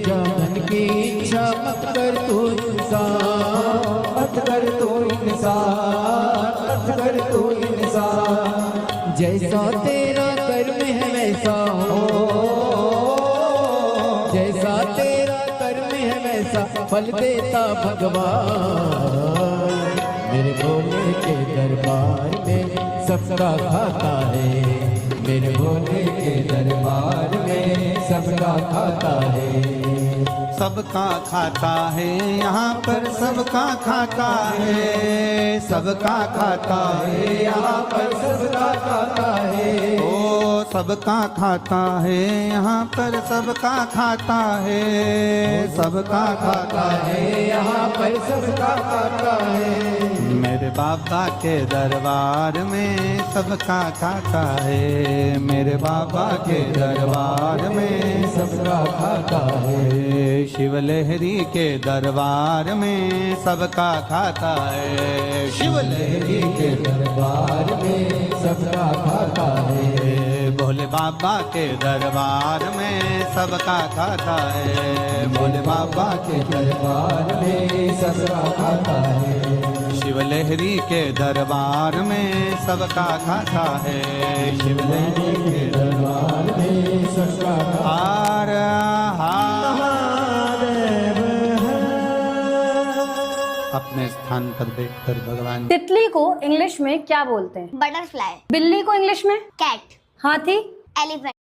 जान की इच्छा मत कर तू इंसान, मत कर तू इंसान, मत कर तू इंसान। जैसा तेरा कर्म है वैसा हो, जैसा तेरा कर्म है वैसा फल देता भगवान। मेरे भोले के दरबार में सबका खाता है, मेरे भोले के दरबार में सबका खाता है। सबका खाता है यहाँ पर सबका खाता है, सबका खाता है यहाँ पर सबका खाता है। ओ सबका खाता है यहाँ पर सबका खाता है, सबका खाता है यहाँ पर सबका खाता है। मेरे बाबा के दरबार में सबका खाता है, मेरे बाबा के दरबार में सबका खाता है। शिवलहरी के दरबार में सबका खाता है, शिवलहरी के दरबार में सबका खाता है। भोले बाबा के दरबार में सबका खाता है, भोले बाबा के दरबार में सबका खाता है। शिवलहरी के दरबार में सबका खाता है, शिवलहरी के दरबार में सबका हार अपने स्थान पर बैठकर भगवान। तितली को इंग्लिश में क्या बोलते हैं? बटरफ्लाई। बिल्ली को इंग्लिश में? कैट। हाथी? एलिफेंट।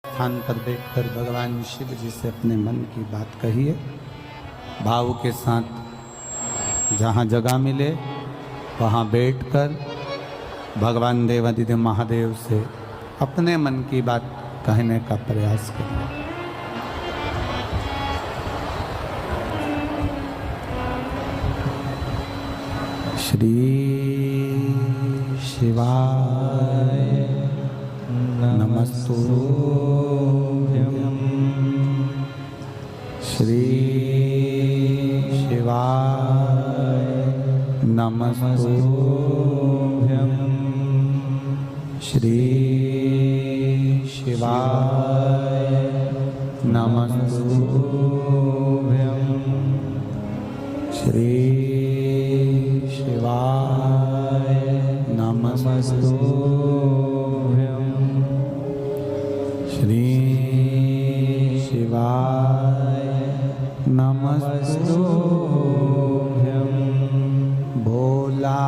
स्थान पर बैठकर भगवान शिव जी से अपने मन की बात कहिए, भाव के साथ। जहाँ जगह मिले वहाँ बैठकर भगवान देवादिदेव महादेव से अपने मन की बात कहने का प्रयास करें। श्री शिवाय नमस्तुभ्यं, श्री शिवाय नमस्तुभ्यं, श्री शिवाय नमस्तुभ्यं, श्री शिवाय नमस्तुभ्यं, श्री शिवाय नमस्तुभ्यं। भोला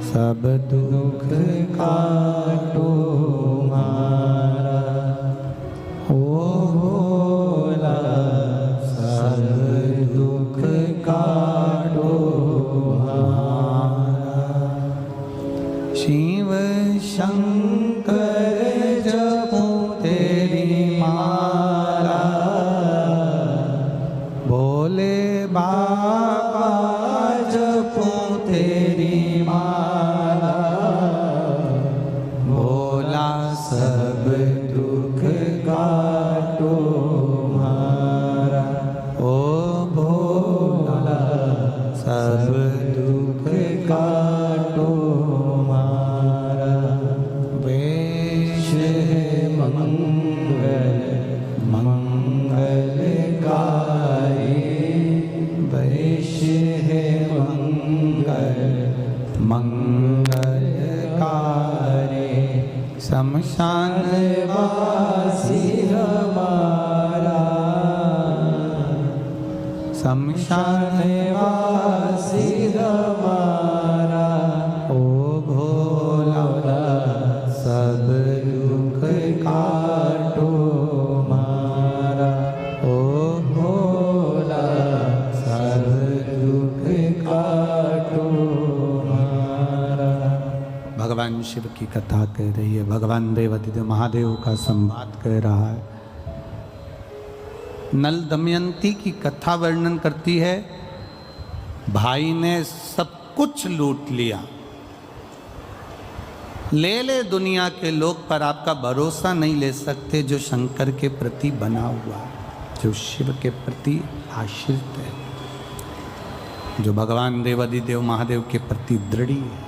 सब दुख काटो मारा, ओ भोला सब दुख काटो शिव शंकर जपो तेरी माला, भोले बाबा जपो तेरी माला, भोला सब दुख काटो मारा, ओ भोला सब दुख काटो मारा। वेश है मंगल मंगलकारी, वेश है मंगल मंगलकारी, शमशान वासी हमारा, शमशान वासी हमारा, ओ भोला सब दुख काटो मारा, ओ भोला सब दुख काटो मारा। भगवान शिव की कथा कह रही है, भगवान देवादिदेव महादेव का संवाद कह रहा है। नल दमयंती की कथा वर्णन करती है, भाई ने सब कुछ लूट लिया, ले ले दुनिया के लोग, पर आपका भरोसा नहीं ले सकते जो शंकर के प्रति बना हुआ, जो शिव के प्रति आश्रित है, जो भगवान देवादिदेव महादेव के प्रति दृढ़ी है।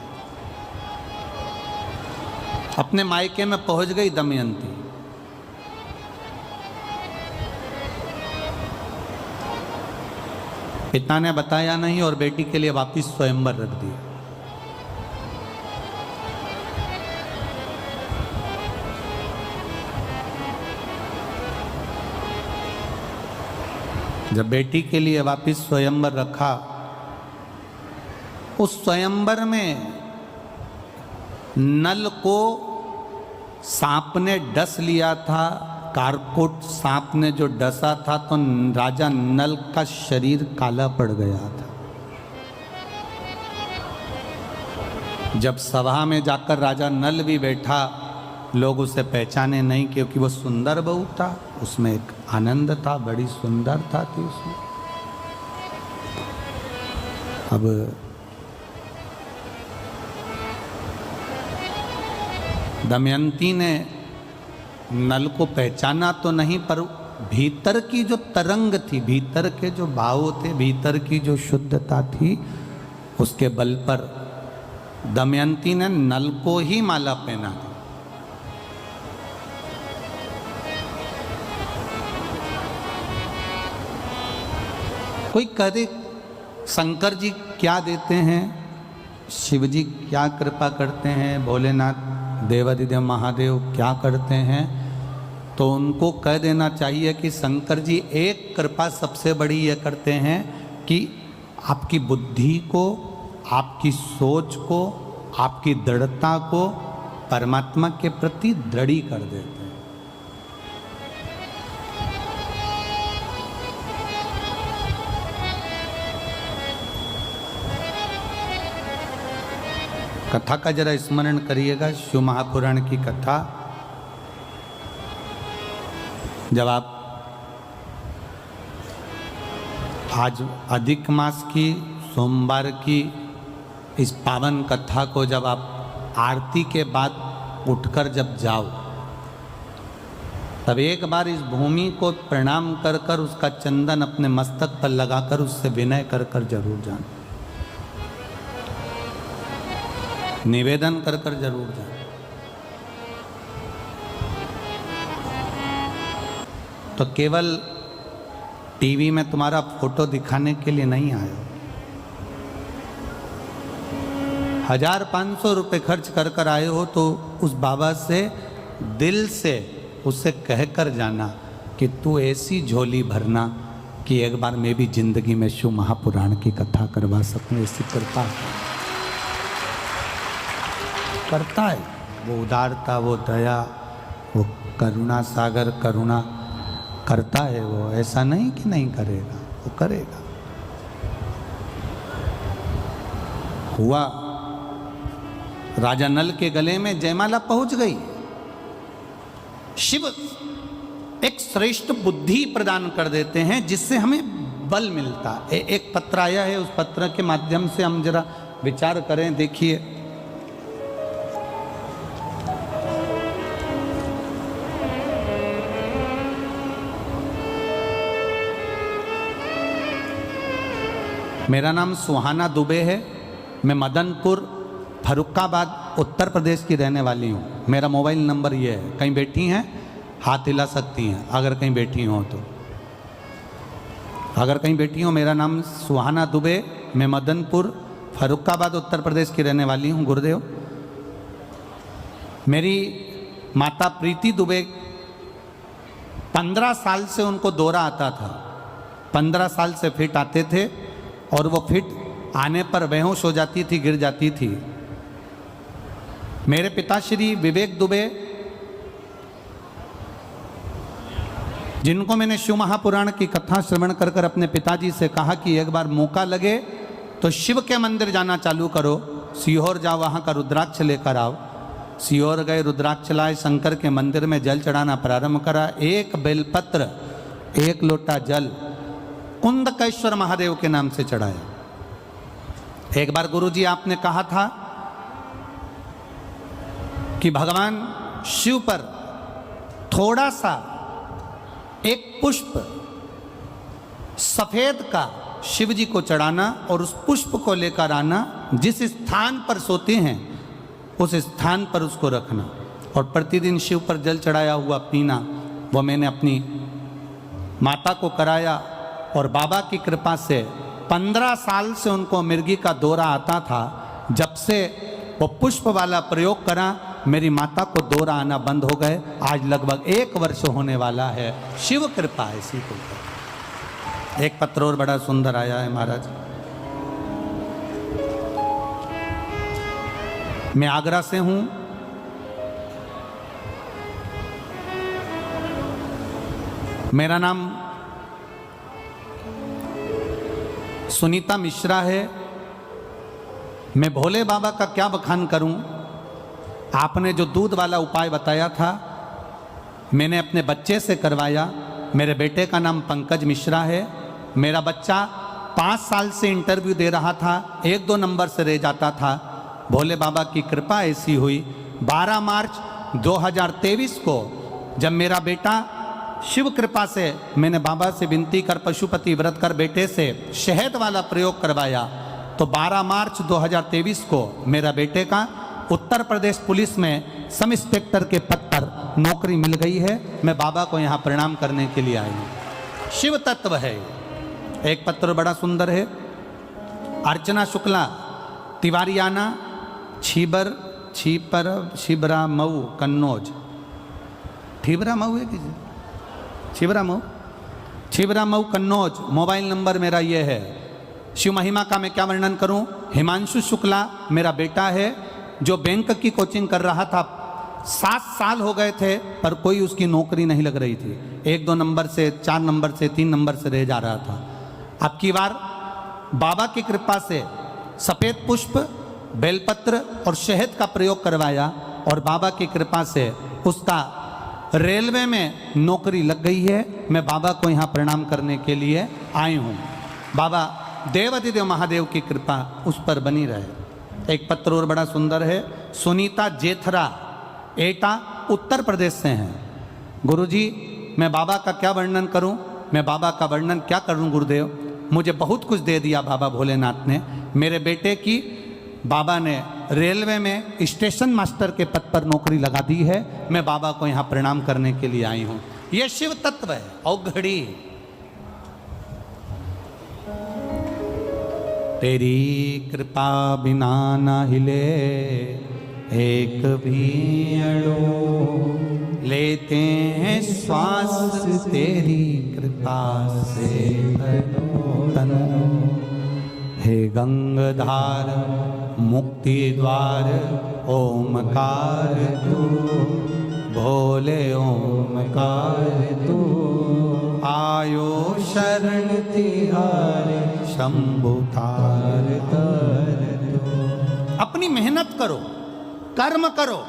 अपने मायके में पहुंच गई दमयंती, पिता ने बताया नहीं और बेटी के लिए वापिस स्वयंवर रख दिया। जब बेटी के लिए वापिस स्वयंवर रखा, उस स्वयंवर में नल को सांप ने डस लिया था। कारकोट सांप ने जो डसा था तो राजा नल का शरीर काला पड़ गया था। जब सभा में जाकर राजा नल भी बैठा, लोग उसे पहचाने नहीं क्योंकि वो सुंदर बहू था, उसमें एक आनंद था, बड़ी सुंदरता थी उसमें। अब दमयंती ने नल को पहचाना तो नहीं, पर भीतर की जो तरंग थी, भीतर के जो भाव थे, भीतर की जो शुद्धता थी, उसके बल पर दमयंती ने नल को ही माला पहना दी। कोई कहे शंकर जी क्या देते हैं, शिव जी क्या कृपा करते हैं, भोलेनाथ देवादिदेव महादेव क्या करते हैं, तो उनको कह देना चाहिए कि शंकर जी एक कृपा सबसे बड़ी ये करते हैं कि आपकी बुद्धि को, आपकी सोच को, आपकी दृढ़ता को परमात्मा के प्रति दृढ़ी कर देते हैं। कथा का जरा स्मरण करिएगा, शिव महापुराण की कथा। जब आप आज अधिक मास की सोमवार की इस पावन कथा को जब आप आरती के बाद उठकर जब जाओ, तब एक बार इस भूमि को प्रणाम कर कर उसका चंदन अपने मस्तक पर लगाकर उससे विनय कर कर जरूर जाना, निवेदन कर कर जरूर जाए। तो केवल टीवी में तुम्हारा फोटो दिखाने के लिए नहीं आए हो। 1500 रुपये खर्च कर कर आए हो तो उस बाबा से दिल से उससे कह कर जाना कि तू ऐसी झोली भरना कि एक बार मैं भी जिंदगी में शिव महापुराण की कथा करवा सकूं, ऐसी कृपा करता है। वो उदारता, वो दया, वो करुणा सागर करुणा करता है। वो ऐसा नहीं कि नहीं करेगा, वो करेगा। हुआ राजा नल के गले में जयमाला पहुंच गई। शिव एक श्रेष्ठ बुद्धि प्रदान कर देते हैं जिससे हमें बल मिलता है। एक पत्र आया है, उस पत्र के माध्यम से हम जरा विचार करें। देखिए, मेरा नाम सुहाना दुबे है। मैं मदनपुर फरुखाबाद उत्तर प्रदेश की रहने वाली हूँ। मेरा मोबाइल नंबर ये है। कहीं बैठी हैं हाथ हिला सकती हैं अगर कहीं बैठी हो तो। अगर कहीं बैठी हो, मेरा नाम सुहाना दुबे, मैं मदनपुर फरुखाबाद उत्तर प्रदेश की रहने वाली हूँ। गुरुदेव, मेरी माता प्रीति दुबे 15 साल से उनको दौरा आता था। 15 साल से फिट आते थे और वो फिट आने पर बेहोश हो जाती थी, गिर जाती थी। मेरे पिताश्री विवेक दुबे, जिनको मैंने शिव महापुराण की कथा श्रवण कर कर अपने पिताजी से कहा कि एक बार मौका लगे तो शिव के मंदिर जाना चालू करो, सीहोर जाओ, वहाँ का रुद्राक्ष लेकर आओ। सीहोर गए, रुद्राक्ष लाए, शंकर के मंदिर में जल चढ़ाना प्रारंभ करा। एक बेलपत्र, एक लोटा जल कुंदकेश्वर महादेव के नाम से चढ़ाया। एक बार गुरुजी आपने कहा था कि भगवान शिव पर थोड़ा सा एक पुष्प सफेद का शिव जी को चढ़ाना और उस पुष्प को लेकर आना, जिस स्थान पर सोते हैं उस स्थान पर उसको रखना और प्रतिदिन शिव पर जल चढ़ाया हुआ पीना। वो मैंने अपनी माता को कराया और बाबा की कृपा से 15 साल से उनको मिर्गी का दौरा आता था। जब से वो पुष्प वाला प्रयोग करा, मेरी माता को दौरा आना बंद हो गए। आज लगभग 1 वर्ष होने वाला है। शिव कृपा ऐसी को। एक पत्र और बड़ा सुंदर आया है महाराज। मैं आगरा से हूं। मेरा नाम सुनीता मिश्रा है। मैं भोले बाबा का क्या बखान करूं। आपने जो दूध वाला उपाय बताया था, मैंने अपने बच्चे से करवाया। मेरे बेटे का नाम पंकज मिश्रा है। मेरा बच्चा 5 साल से इंटरव्यू दे रहा था, 1-2 नंबर से रह जाता था। भोले बाबा की कृपा ऐसी हुई, 12 मार्च 2023 को जब मेरा बेटा, शिव कृपा से मैंने बाबा से विनती कर, पशुपति व्रत कर बेटे से शहद वाला प्रयोग करवाया, तो 12 मार्च 2023 को मेरा बेटे का उत्तर प्रदेश पुलिस में सब इंस्पेक्टर के पद पर नौकरी मिल गई है। मैं बाबा को यहाँ प्रणाम करने के लिए आई हूँ। शिव तत्व है। एक पत्र बड़ा सुंदर है। अर्चना शुक्ला, तिवारियाना, छिबरा मऊ, कन्नौज। ठिबरा मऊ है किसी? छिबरा मऊ कन्नौज। मोबाइल नंबर मेरा ये है। शिव महिमा का मैं क्या वर्णन करूं। हिमांशु शुक्ला मेरा बेटा है, जो बैंक की कोचिंग कर रहा था। 7 साल हो गए थे पर कोई उसकी नौकरी नहीं लग रही थी। 1-2 नंबर से, 4 नंबर से, 3 नंबर से रह जा रहा था। अब की बार बाबा की कृपा से सफ़ेद पुष्प, बेलपत्र और शहद का प्रयोग करवाया और बाबा की कृपा से उसका रेलवे में नौकरी लग गई है। मैं बाबा को यहाँ प्रणाम करने के लिए आई हूँ। बाबा देवाधिदेव महादेव की कृपा उस पर बनी रहे। एक पत्र और बड़ा सुंदर है। सुनीता जेथरा, एटा, उत्तर प्रदेश से हैं। गुरुजी, मैं बाबा का क्या वर्णन करूं। मैं बाबा का वर्णन क्या करूं गुरुदेव। मुझे बहुत कुछ दे दिया बाबा भोलेनाथ ने। मेरे बेटे की बाबा ने रेलवे में स्टेशन मास्टर के पद पर नौकरी लगा दी है। मैं बाबा को यहाँ प्रणाम करने के लिए आई हूँ। यह शिव तत्व है। औघड़ी तेरी कृपा बिना न हिले एक भी अणु, लेते हैं श्वास तेरी कृपा से तनु। हे गंगाधार मुक्ति द्वार ओमकार तू, भोले ओमकार तू। आयो शरण तिहारे शंभु तार तर तू। अपनी मेहनत करो, कर्म करो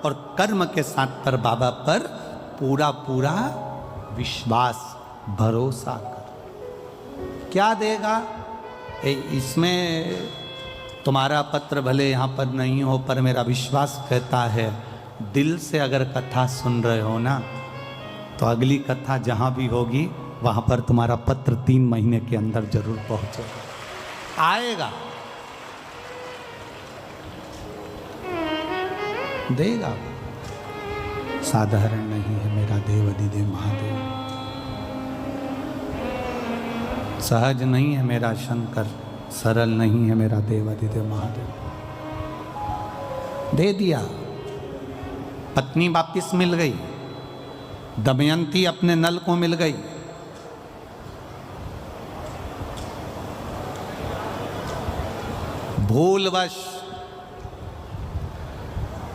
और कर्म के साथ पर बाबा पर पूरा पूरा विश्वास, भरोसा करो। क्या देगा इसमें। तुम्हारा पत्र भले यहाँ पर नहीं हो पर मेरा विश्वास कहता है, दिल से अगर कथा सुन रहे हो ना, तो अगली कथा जहाँ भी होगी वहाँ पर तुम्हारा पत्र 3 महीने के अंदर जरूर पहुँचेगा, आएगा, देगा। साधारण नहीं है मेरा देवाधिदेव महादेव, सहज नहीं है मेरा शंकर, सरल नहीं है मेरा देवाधिदेव महादेव। दे दिया। पत्नी वापिस मिल गई, दमयंती अपने नल को मिल गई।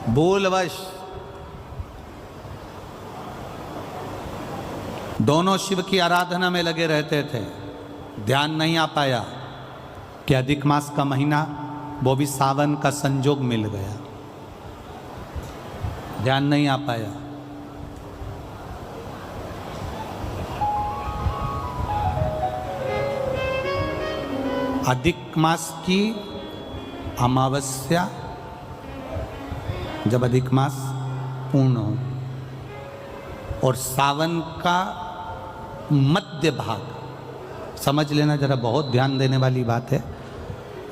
भूलवश दोनों शिव की आराधना में लगे रहते थे। ध्यान नहीं आ पाया कि अधिक मास का महीना, वो भी सावन का संजोग मिल गया। ध्यान नहीं आ पाया। अधिक मास की अमावस्या, जब अधिक मास पूर्ण हो, और सावन का मध्य भाग, समझ लेना जरा, बहुत ध्यान देने वाली बात है।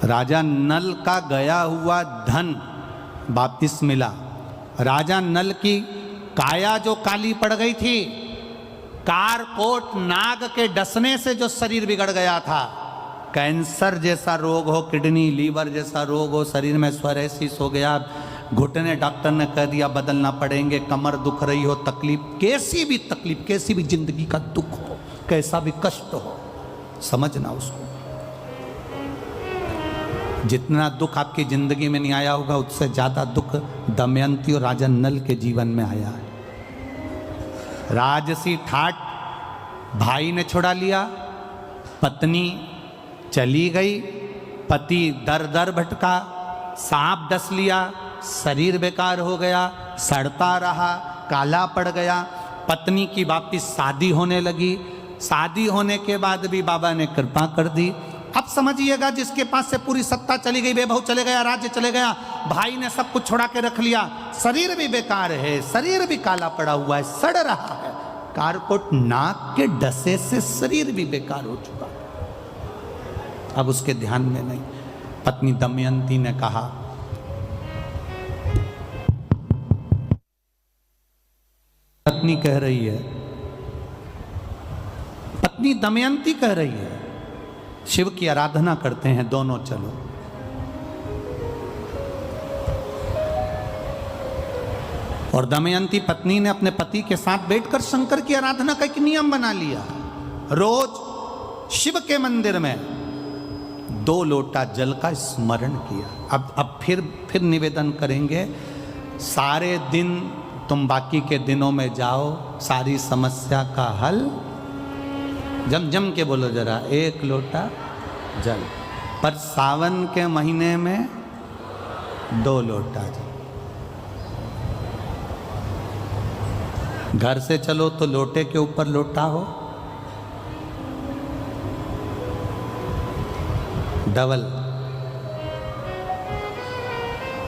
राजा नल का गया हुआ धन वापिस मिला। राजा नल की काया जो काली पड़ गई थी, कारकोट नाग के डसने से जो शरीर बिगड़ गया था, कैंसर जैसा रोग हो, किडनी लीवर जैसा रोग हो, शरीर में स्वरेसिस हो गया, घुटने डॉक्टर ने कह दिया बदलना पड़ेंगे, कमर दुख रही हो, तकलीफ, कैसी भी तकलीफ, कैसी भी जिंदगी का दुख हो, कैसा भी कष्ट हो, समझना उसको। जितना दुख आपकी जिंदगी में नहीं आया होगा उससे ज्यादा दुख दमयंती और राजा नल के जीवन में आया है। राजसी ठाट भाई ने छुड़ा लिया, पत्नी चली गई, पति दर दर भटका, सांप डस लिया, शरीर बेकार हो गया, सड़ता रहा, काला पड़ गया, पत्नी की वापिस शादी होने लगी, शादी होने के बाद भी बाबा ने कृपा कर दी। अब समझिएगा जिसके पास से पूरी सत्ता चली गई, वैभव चले गया, राज्य चले गया, भाई ने सब कुछ छुड़ा के रख लिया, शरीर भी बेकार है, शरीर भी काला पड़ा हुआ है, सड़ रहा है, कारकोट नाक के डसे से शरीर भी बेकार हो चुका। अब उसके ध्यान में नहीं। पत्नी दमयंती ने कहा, पत्नी कह रही है, पत्नी दमयंती कह रही है, शिव की आराधना करते हैं दोनों, चलो। और दमयंती पत्नी ने अपने पति के साथ बैठकर शंकर की आराधना का एक नियम बना लिया। रोज शिव के मंदिर में 2 लोटा जल का स्मरण किया। अब फिर निवेदन करेंगे, सारे दिन तुम बाकी के दिनों में जाओ, सारी समस्या का हल, जम जम के बोलो जरा, 1 लोटा जल, पर सावन के महीने में 2 लोटा जल। घर से चलो तो लोटे के ऊपर लोटा हो, डबल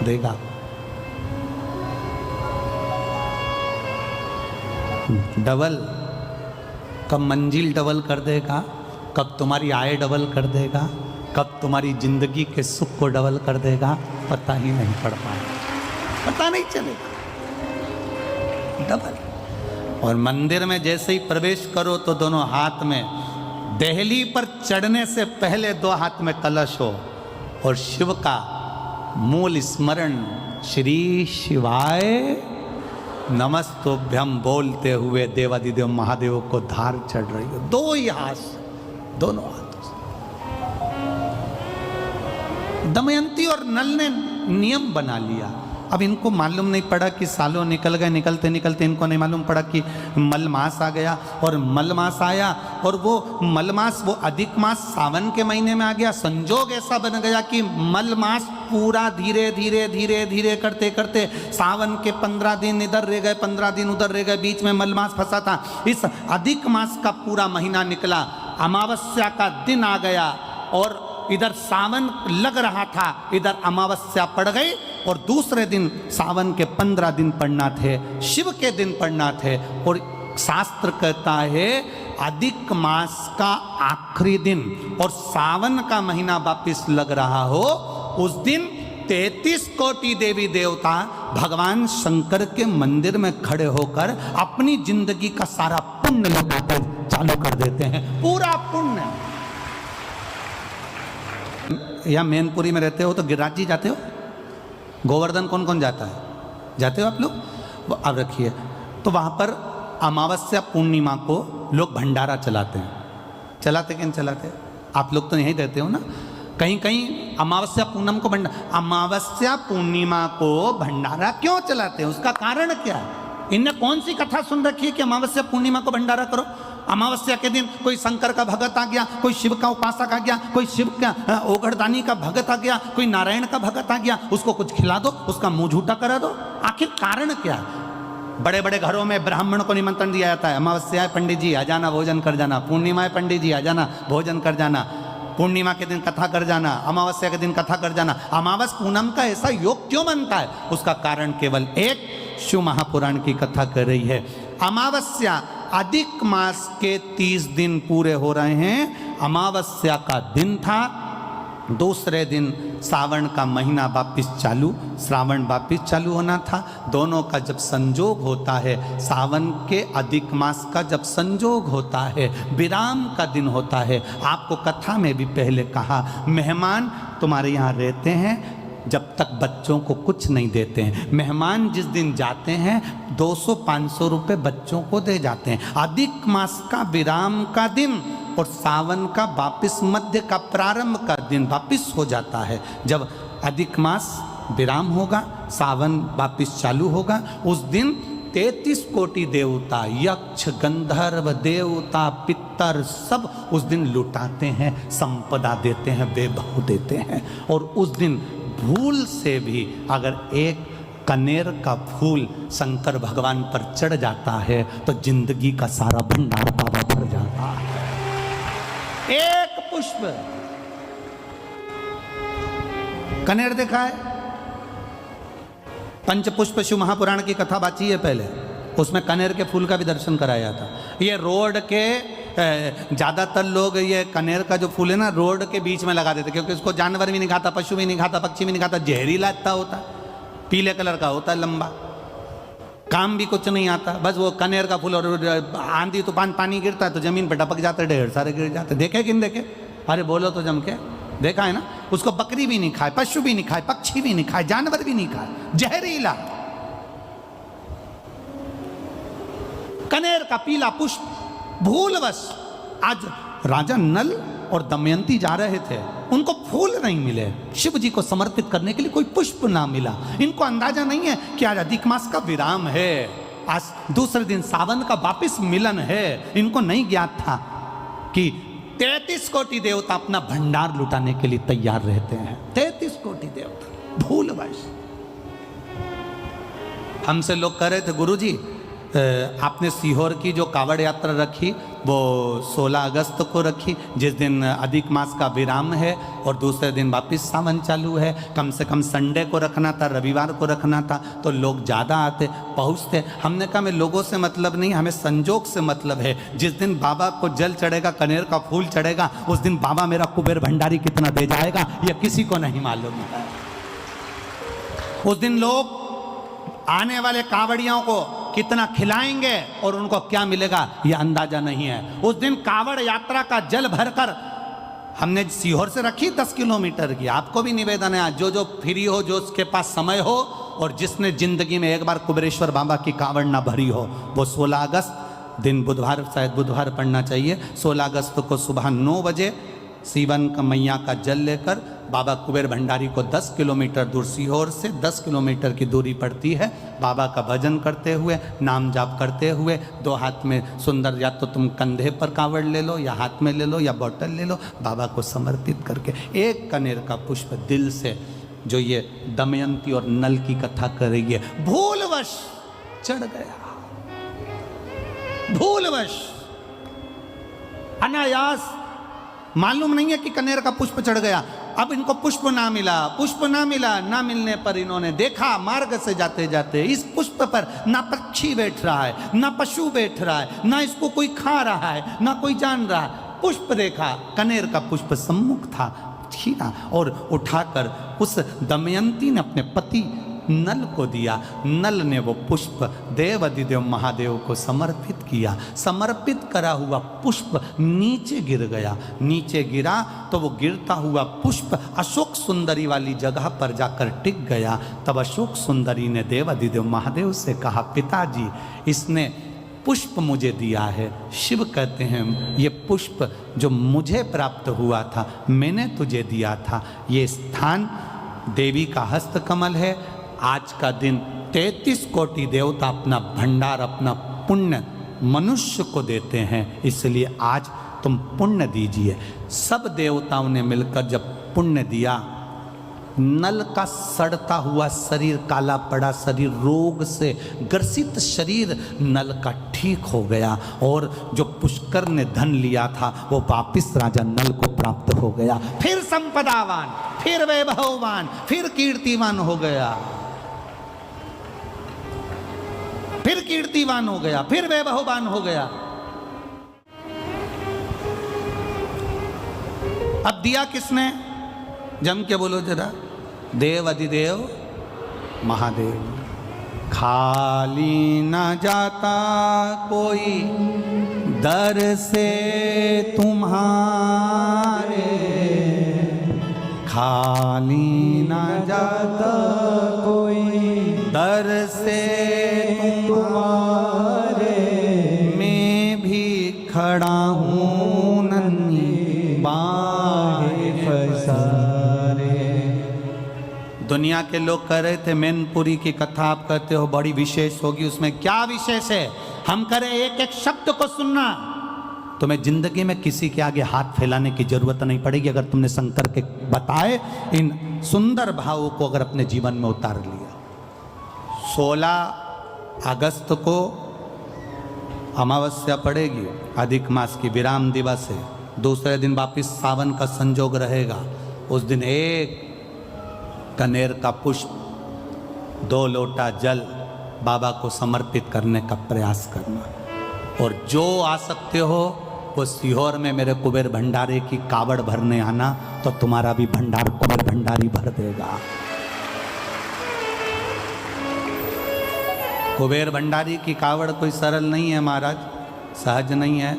देगा, डबल, कब मंजिल डबल कर देगा, कब तुम्हारी आय डबल कर देगा, कब तुम्हारी जिंदगी के सुख को डबल कर देगा, पता ही नहीं पड़ पाएगा, पता नहीं चलेगा, डबल। और मंदिर में जैसे ही प्रवेश करो तो दोनों हाथ में, देहली पर चढ़ने से पहले 2 हाथ में कलश हो और शिव का मूल स्मरण, श्री शिवाय नमस्तुभ्यम बोलते हुए देवादिदेव महादेव को धार चढ़ रही हो, 2 ही हाथ, दोनों हाथों से। दमयंती और नल ने नियम बना लिया। अब इनको मालूम नहीं पड़ा कि सालों निकल गए, निकलते निकलते इनको नहीं मालूम पड़ा कि मलमास आ गया, और मलमास आया और वो मलमास, वो अधिक मास सावन के महीने में आ गया। संजोग ऐसा बन गया कि मलमास पूरा धीरे धीरे धीरे धीरे करते करते सावन के 15 दिन इधर रह गए, 15 दिन उधर रह गए, बीच में मलमास फंसा था। इस अधिक मास का पूरा महीना निकला, अमावस्या का दिन आ गया और इधर सावन लग रहा था, इधर अमावस्या पड़ गई और दूसरे दिन सावन के 15 दिन पड़ना थे, शिव के दिन पड़ना थे। और शास्त्र कहता है अधिक मास का आखिरी दिन और सावन का महीना वापिस लग रहा हो, उस दिन 33 कोटि देवी देवता भगवान शंकर के मंदिर में खड़े होकर अपनी जिंदगी का सारा पुण्य लौटाकर चालू कर देते हैं, पूरा पुण्य। या मैनपुरी में रहते हो तो गिरिराज जी जाते हो, गोवर्धन कौन कौन जाता है, जाते हो आप लोग? अब रखिए, तो वहाँ पर अमावस्या पूर्णिमा को लोग भंडारा चलाते हैं। चलाते कि नहीं चलाते? आप लोग तो यहीं रहते हो ना। कहीं कहीं अमावस्या पूनम को अमावस्या पूर्णिमा को भंडारा क्यों चलाते हैं, उसका कारण क्या है? इनने कौन सी कथा सुन रखी है कि अमावस्या पूर्णिमा को भंडारा करो? अमावस्या के दिन कोई शंकर का भगत आ गया, कोई शिव का उपासक आ गया, कोई शिव का ओघड़दानी का भगत आ गया, कोई नारायण का भगत आ गया, उसको कुछ खिला दो, उसका मुंह झूठा करा दो। आखिर कारण क्या है? बड़े बड़े घरों में ब्राह्मण को निमंत्रण दिया जाता है, अमावस्या है पंडित जी आ जाना, भोजन कर जाना, पूर्णिमा है पंडित जी आ जाना, भोजन कर जाना, पूर्णिमा के दिन कथा कर जाना, अमावस्या के दिन कथा कर जाना। अमावस पूनम का ऐसा योग क्यों बनता है? उसका कारण केवल एक, शिव महापुराण की कथा कर रही है। अमावस्या अधिक मास के 30 दिन पूरे हो रहे हैं, अमावस्या का दिन था दूसरे दिन सावन का महीना वापिस चालू, श्रावण वापिस चालू होना था। दोनों का जब संजोग होता है, सावन के अधिक मास का जब संजोग होता है, विराम का दिन होता है। आपको कथा में भी पहले कहा, मेहमान तुम्हारे यहाँ रहते हैं जब तक बच्चों को कुछ नहीं देते हैं। मेहमान जिस दिन जाते हैं 200-500 रुपये बच्चों को दे जाते हैं। अधिक मास का विराम का दिन और सावन का वापिस मध्य का प्रारंभ का दिन वापिस हो जाता है। जब अधिक मास विराम होगा, सावन वापिस चालू होगा, उस दिन 33 कोटि देवता, यक्ष, गंधर्व, देवता, पितर सब उस दिन लुटाते हैं, संपदा देते हैं, वैभव देते हैं। और उस दिन भूल से भी अगर एक कनेर का फूल शंकर भगवान पर चढ़ जाता है तो जिंदगी का सारा भंडार बाबा भर जाता है। एक पुष्प, कनेर देखा है? पंचपुष्प शिव महापुराण की कथा बाची है पहले, उसमें कनेर के फूल का भी दर्शन कराया था। ये रोड के ज़्यादातर लोग ये कनेर का जो फूल है ना रोड के बीच में लगा देते, क्योंकि इसको जानवर भी नहीं खाता, पशु भी नहीं खाता, पक्षी भी नहीं खाता, जहरीला इतना होता, पीले कलर का होता है, लंबा, काम भी कुछ नहीं आता। बस वो कनेर का फूल, और आंधी तूफान पानी गिरता है तो जमीन पर टपक जाते, ढेर सारे गिर जाते। देखे कि नहीं देखे? अरे बोलो तो जम के, देखा है ना? उसको बकरी भी नहीं खाए, पशु भी नहीं खाए, पक्षी भी नहीं खाए, जानवर भी नहीं खाए, जहरीला कनेर का पीला पुष्प। भूलवश आज राजा नल और दमयंती जा रहे थे, उनको फूल नहीं मिले, शिव जी को समर्पित करने के लिए कोई पुष्प ना मिला। इनको अंदाजा नहीं है कि आज अधिक मास का विराम है, आज दूसरे दिन सावन का वापिस मिलन है। इनको नहीं ज्ञात था कि 33 कोटि देवता अपना भंडार लुटाने के लिए तैयार रहते हैं। 33 कोटि देवता, भूलवश। हमसे लोग कह रहे थे, गुरुजी आपने सीहोर की जो कावड़ यात्रा रखी वो 16 अगस्त को रखी, जिस दिन अधिक मास का विराम है और दूसरे दिन वापस सावन चालू है। कम से कम संडे को रखना था, रविवार को रखना था, तो लोग ज़्यादा आते पहुँचते। हमने कहा हमें लोगों से मतलब नहीं, हमें संजोग से मतलब है। जिस दिन बाबा को जल चढ़ेगा, कनेर का फूल चढ़ेगा, उस दिन बाबा मेरा कुबेर भंडारी कितना दे जाएगा यह किसी को नहीं मालूम है। उस दिन लोग आने वाले कावड़ियों को कितना खिलाएंगे और उनको क्या मिलेगा यह अंदाजा नहीं है। उस दिन कावड़ यात्रा का जल भरकर हमने सीहोर से रखी 10 किलोमीटर की। आपको भी निवेदन है, जो जो फ्री हो, जो उसके पास समय हो और जिसने जिंदगी में एक बार कुबेरेश्वर बाबा की कावड़ ना भरी हो, वो 16 अगस्त दिन बुधवार, शायद बुधवार पड़ना चाहिए, 16 अगस्त को सुबह 9 बजे सीवन का मैया का जल लेकर बाबा कुबेर भंडारी को 10 किलोमीटर दूर, सीहोर से 10 किलोमीटर की दूरी पड़ती है, बाबा का भजन करते हुए, नाम जाप करते हुए, 2 हाथ में सुंदर, या तो तुम कंधे पर कावड़ ले लो या हाथ में ले लो या बोतल ले लो, बाबा को समर्पित करके एक कनेर का पुष्प दिल से, जो ये दमयंती और नल की कथा करेगी, भूलवश चढ़ गया, भूलवश, अनायास, मालूम नहीं है कि कनेर का पुष्प चढ़ गया। अब इनको पुष्प ना मिला, पुष्प ना मिला, ना मिलने पर इन्होंने देखा मार्ग से जाते जाते इस पुष्प पर ना पक्षी बैठ रहा है, ना पशु बैठ रहा है, ना इसको कोई खा रहा है, ना कोई जान रहा है। पुष्प देखा, कनेर का पुष्प सम्मुख था, छीना और उठाकर उस दमयंती ने अपने पति नल को दिया। नल ने वो पुष्प देव अधिदेव महादेव को समर्पित किया। समर्पित करा हुआ पुष्प नीचे गिर गया। नीचे गिरा तो वो गिरता हुआ पुष्प अशोक सुंदरी वाली जगह पर जाकर टिक गया। तब अशोक सुंदरी ने देव अधिदेव महादेव से कहा, पिताजी इसने पुष्प मुझे दिया है। शिव कहते हैं ये पुष्प जो मुझे प्राप्त हुआ था, मैंने तुझे दिया था। ये स्थान देवी का हस्तकमल है। आज का दिन 33 कोटि देवता अपना भंडार, अपना पुण्य मनुष्य को देते हैं, इसलिए आज तुम पुण्य दीजिए। सब देवताओं ने मिलकर जब पुण्य दिया, नल का सड़ता हुआ शरीर, काला पड़ा शरीर, रोग से ग्रसित शरीर नल का ठीक हो गया और जो पुष्कर ने धन लिया था वो वापिस राजा नल को प्राप्त हो गया। फिर संपदावान, फिर वैभववान, फिर कीर्तिवान हो गया, फिर कीर्तिवान हो गया, फिर वैभववान हो गया। अब दिया किसने? जम के बोलो जरा, देव अधिदेव महादेव। खाली न जाता कोई दर से तुम्हारे, खाली न जाता कोई दर से तुम्हारे, मैं भी खड़ा हूँ नन्ही बाहें पसारे। दुनिया के लोग कह रहे थे मैनपुरी की कथा आप कहते हो बड़ी विशेष होगी, उसमें क्या विशेष है? हम करें एक एक शब्द को सुनना, तुम्हें जिंदगी में किसी के आगे हाथ फैलाने की जरूरत नहीं पड़ेगी अगर तुमने शंकर के बताए इन सुंदर भावों को अगर अपने जीवन में उतार लिया। 16 अगस्त को अमावस्या पड़ेगी, अधिक मास की विराम दिवस है। दूसरे दिन वापिस सावन का संजोग रहेगा। उस दिन एक कनेर का पुष्प, 2 लोटा जल बाबा को समर्पित करने का प्रयास करना। और जो आ सकते हो वो सीहोर में मेरे कुबेर भंडारे की कावड़ भरने आना, तो तुम्हारा भी भंडार कुबेर भंडारी भर देगा। कुबेर भंडारी की कावड़ कोई सरल नहीं है महाराज, सहज नहीं है।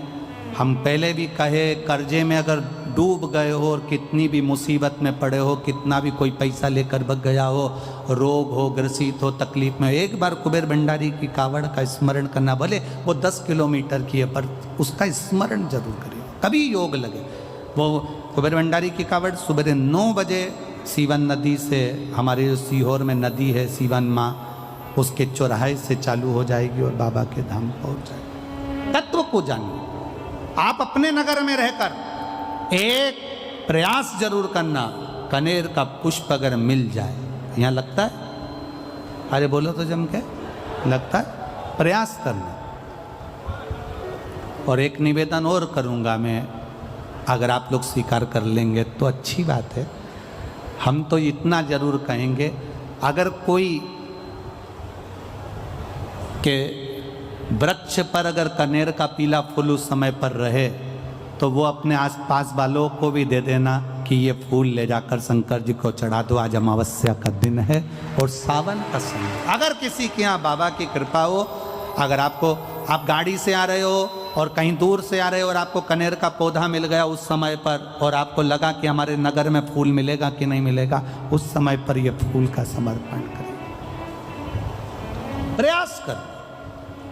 हम पहले भी कहे, कर्जे में अगर डूब गए हो और कितनी भी मुसीबत में पड़े हो, कितना भी कोई पैसा लेकर भग गया हो, रोग हो, ग्रसित हो, तकलीफ में, एक बार कुबेर भंडारी की कावड़ का स्मरण करना। भले वो 10 किलोमीटर की है पर उसका स्मरण जरूर करें, कभी योग लगे। वो कुबेर भंडारी की कावड़ सुबह 9 बजे सीवन नदी से, हमारे सीहोर में नदी है सीवन माँ, उसके चौराहे से चालू हो जाएगी और बाबा के धाम पहुँच जाएगी। तत्व को जानिए। आप अपने नगर में रहकर एक प्रयास जरूर करना, कनेर का पुष्प अगर मिल जाए, यहाँ लगता है, अरे बोलो तो जम के, लगता है, प्रयास करना। और एक निवेदन और करूँगा मैं, अगर आप लोग स्वीकार कर लेंगे तो अच्छी बात है। हम तो इतना जरूर कहेंगे, अगर कोई के वृक्ष पर अगर कनेर का पीला फूल उस समय पर रहे तो वो अपने आसपास वालों को भी दे देना कि ये फूल ले जाकर शंकर जी को चढ़ा दो, आज अमावस्या का दिन है और सावन का समय। अगर किसी के यहाँ बाबा की कृपा हो, अगर आप गाड़ी से आ रहे हो और कहीं दूर से आ रहे हो और आपको कनेर का पौधा मिल गया उस समय पर, और आपको लगा कि हमारे नगर में फूल मिलेगा कि नहीं मिलेगा, उस समय पर ये फूल का समर्पण करें, प्रयास कर।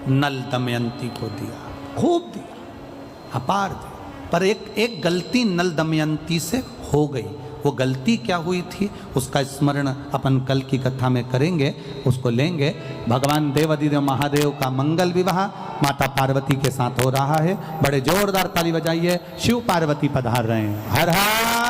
नल दमयंती को दिया, खूब दिया, अपार दिया, पर एक गलती नल दमयंती से हो गई। वो गलती क्या हुई थी उसका स्मरण अपन कल की कथा में करेंगे, उसको लेंगे। भगवान देवाधिदेव महादेव का मंगल विवाह माता पार्वती के साथ हो रहा है। बड़े जोरदार ताली बजाइए, शिव पार्वती पधार रहे हैं। हर हर